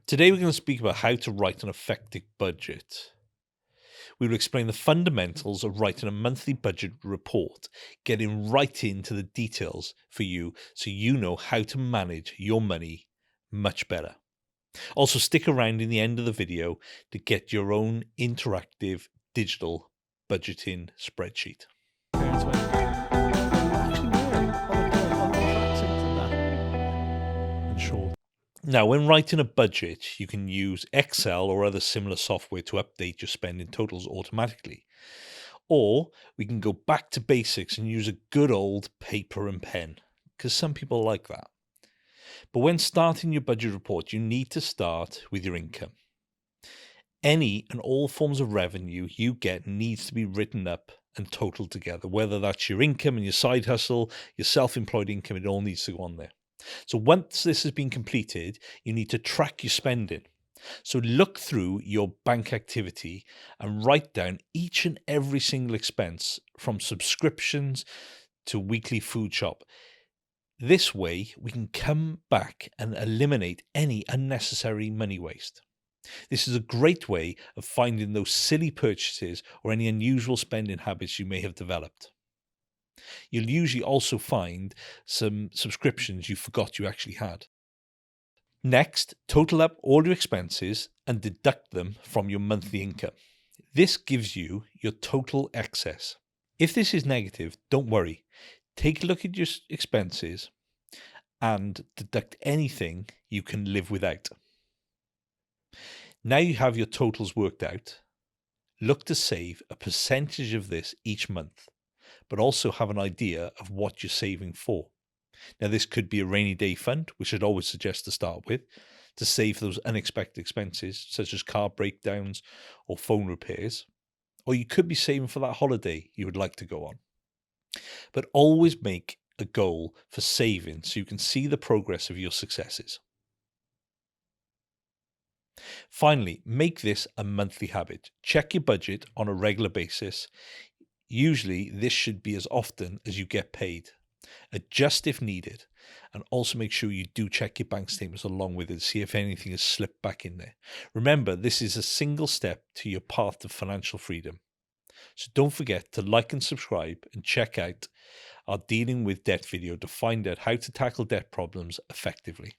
Today we're going to speak about how to write an effective budget. We will explain the fundamentals of writing a monthly budget report, getting right into the details for you so you know how to manage your money much better. Also, stick around in the end of the video to get your own interactive digital budgeting spreadsheet. Now, when writing a budget, you can use Excel or other similar software to update your spending totals automatically. Or we can go back to basics and use a good old paper and pen, because some people like that. But when starting your budget report, you need to start with your income. Any and all forms of revenue you get needs to be written up and totaled together, whether that's your income and your side hustle, your self-employed income, it all needs to go on there. So once this has been completed, you need to track your spending. So look through your bank activity and write down each and every single expense, from subscriptions to weekly food shop. This way we can come back and eliminate any unnecessary money waste. This is a great way of finding those silly purchases or any unusual spending habits you may have developed. You'll usually also find some subscriptions you forgot you actually had. Next, total up all your expenses and deduct them from your monthly income. This gives you your total excess. If this is negative, don't worry. Take a look at your expenses and deduct anything you can live without. Now you have your totals worked out. Look to save a percentage of this each month, but also have an idea of what you're saving for. Now, this could be a rainy day fund, which I'd always suggest to start with, to save those unexpected expenses, such as car breakdowns or phone repairs. Or you could be saving for that holiday you would like to go on. But always make a goal for saving so you can see the progress of your successes. Finally, make this a monthly habit. Check your budget on a regular basis. Usually, this should be as often as you get paid. Adjust if needed, and also make sure you do check your bank statements along with it to see if anything has slipped back in there. Remember, this is a single step to your path to financial freedom. So don't forget to like and subscribe and check out our Dealing with Debt video to find out how to tackle debt problems effectively.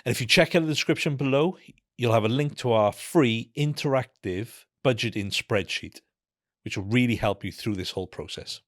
And if you check out the description below, you'll have a link to our free interactive budgeting spreadsheet, which will really help you through this whole process.